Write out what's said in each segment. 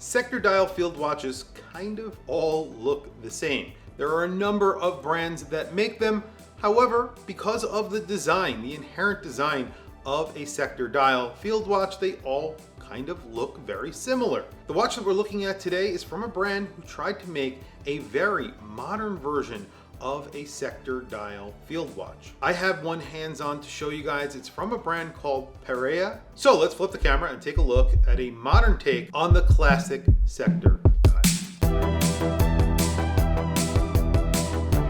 Sector dial field watches kind of all look the same. There are a number of brands that make them. However, because of the design, the inherent design of a sector dial field watch, they all kind of look very similar. The watch that we're looking at today is from a brand who tried to make a very modern version of a sector dial field watch. I have one hands-on to show you guys. It's from a brand called Perea. So let's flip the camera and take a look at a modern take on the classic sector dial.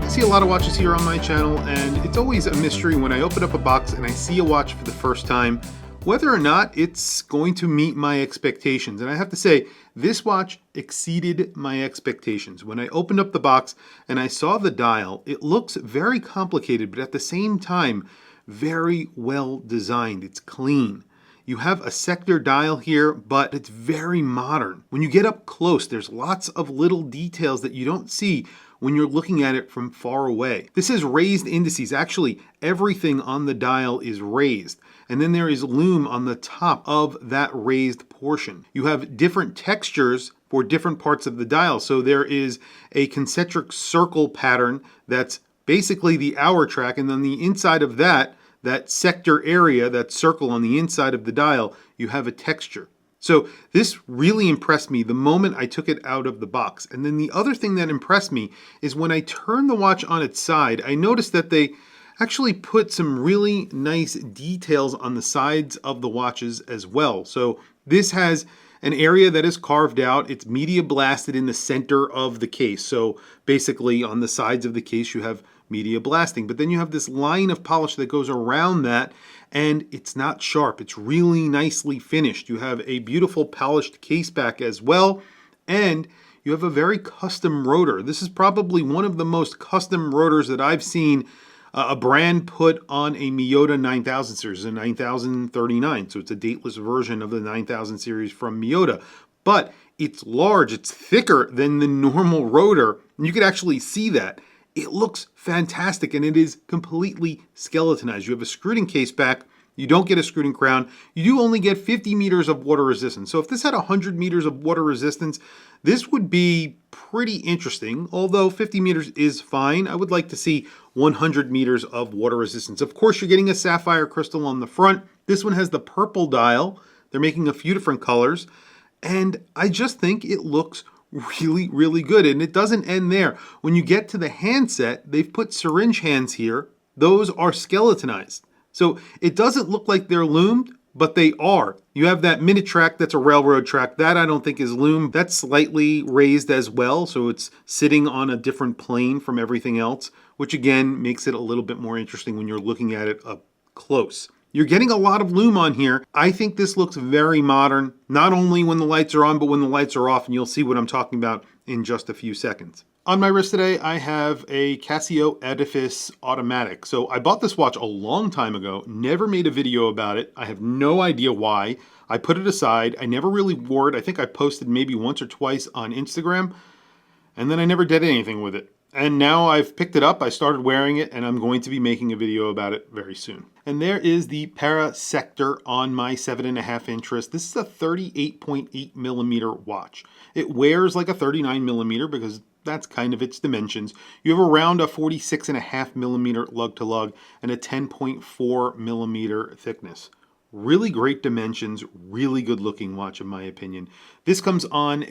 I see a lot of watches here on my channel, and it's always a mystery when I open up a box and I see a watch for the first time, whether or not it's going to meet my expectations. And I have to say, this watch exceeded my expectations. When I opened up the box and I saw the dial, it looks very complicated, but at the same time, very well designed. It's clean. You have a sector dial here, but it's very modern. When you get up close, there's lots of little details that you don't see when you're looking at it from far away. This has raised indices. Actually, everything on the dial is raised. And then there is lume on the top of that raised portion. You have different textures for different parts of the dial. So there is a concentric circle pattern that's basically the hour track. And then the inside of that sector area, that circle on the inside of the dial, you have a texture. So this really impressed me the moment I took it out of the box. And then the other thing that impressed me is when I turned the watch on its side, I noticed that they actually put some really nice details on the sides of the watches as well. So this has an area that is carved out. It's media blasted in the center of the case. So basically on the sides of the case, you have media blasting, but then you have this line of polish that goes around that, and it's not sharp. It's really nicely finished. You have a beautiful polished case back as well, and you have a very custom rotor. This is probably one of the most custom rotors that I've seen a brand put on a Miyota 9000 series, a 9039. So it's a dateless version of the 9000 series from Miyota. But it's large, it's thicker than the normal rotor, and you can actually see that. It looks fantastic, and it is completely skeletonized. You have a screwed-in case back. You don't get a screwed-in crown. You do only get 50 meters of water resistance. So if this had 100 meters of water resistance, this would be pretty interesting. Although 50 meters is fine, I would like to see 100 meters of water resistance. Of course, you're getting a sapphire crystal on the front. This one has the purple dial. They're making a few different colors, and I just think it looks really, really good. And it doesn't end there. When you get to the handset, they've put syringe hands here. Those are skeletonized. So it doesn't look like they're loomed, but they are. You have that minute track, that's a railroad track. That I don't think is loomed. That's slightly raised as well, so it's sitting on a different plane from everything else, which again makes it a little bit more interesting when you're looking at it up close. You're getting a lot of lume on here. I think this looks very modern, not only when the lights are on, but when the lights are off, and you'll see what I'm talking about in just a few seconds. On my wrist today, I have a Casio Edifice Automatic. So I bought this watch a long time ago, never made a video about it. I have no idea why. I put it aside. I never really wore it. I think I posted maybe once or twice on Instagram, and then I never did anything with it. And now I've picked it up, I started wearing it, and I'm going to be making a video about it very soon. And there is the Para Sector on my 7.5-inch wrist. This is a 38.8 millimeter watch. It wears like a 39 millimeter because that's kind of its dimensions. You have around a 46.5 millimeter lug to lug and a 10.4 millimeter thickness. Really great dimensions, really good looking watch in my opinion. This comes on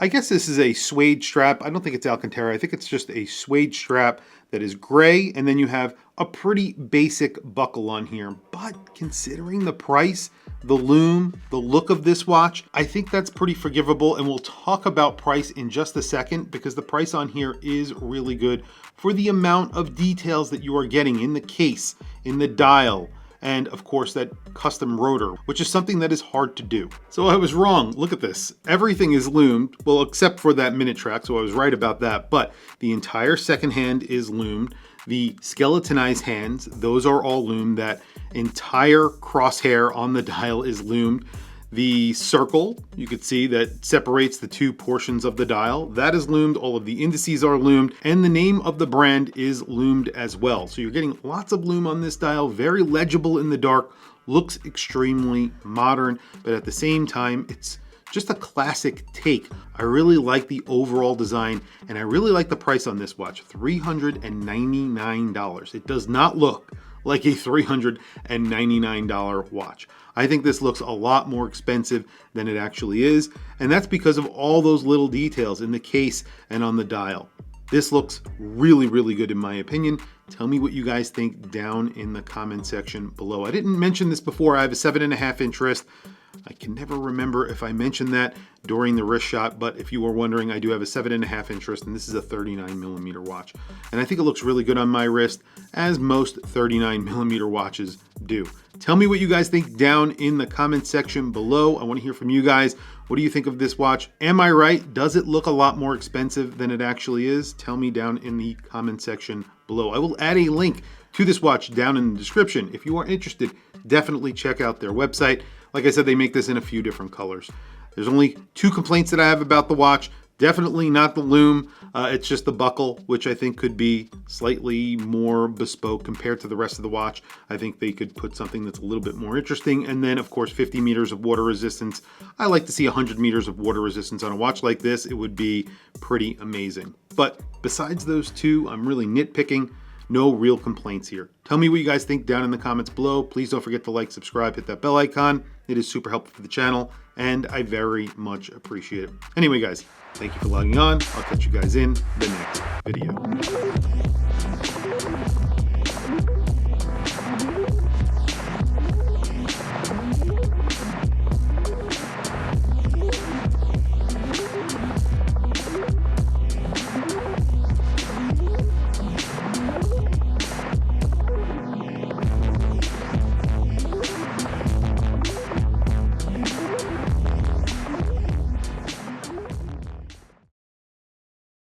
I guess this is a suede strap. I don't think it's Alcantara. I think it's just a suede strap that is gray, and then you have a pretty basic buckle on here. But considering the price, the lume, the look of this watch, I think that's pretty forgivable, and we'll talk about price in just a second because the price on here is really good for the amount of details that you are getting in the case, in the dial, and of course that custom rotor, which is something that is hard to do. So I was wrong. Look at this. Everything is loomed, well, except for that minute track, so I was right about that, but the entire second hand is loomed. The skeletonized hands, those are all loomed. That entire crosshair on the dial is loomed. The circle, you could see that separates the two portions of the dial, that is loomed. All of the indices are loomed, and the name of the brand is loomed as well. So you're getting lots of lume on this dial, very legible in the dark, looks extremely modern, but at the same time, it's just a classic take. I really like the overall design, and I really like the price on this watch, $399. It does not look like a $399 watch. I think this looks a lot more expensive than it actually is, and that's because of all those little details in the case and on the dial. This looks really, really good in my opinion. Tell me what you guys think down in the comment section below. I didn't mention this before. I have a 7.5 inch wrist. I can never remember if I mentioned that during the wrist shot, but if you were wondering, I do have a 7.5 inch wrist, and this is a 39mm watch. And I think it looks really good on my wrist, as most 39mm watches do. Tell me what you guys think down in the comment section below. I want to hear from you guys. What do you think of this watch? Am I right? Does it look a lot more expensive than it actually is? Tell me down in the comment section below. I will add a link to this watch down in the description. If you are interested, definitely check out their website. Like I said, they make this in a few different colors. There's only 2 complaints that I have about the watch. Definitely not the lume. It's just the buckle, which I think could be slightly more bespoke compared to the rest of the watch. I think they could put something that's a little bit more interesting. And then, of course, 50 meters of water resistance. I like to see 100 meters of water resistance on a watch like this. It would be pretty amazing. But besides those 2, I'm really nitpicking. No real complaints here. Tell me what you guys think down in the comments below. Please don't forget to like, subscribe, hit that bell icon. It is super helpful for the channel, and I very much appreciate it. Anyway, guys, thank you for logging on. I'll catch you guys in the next video.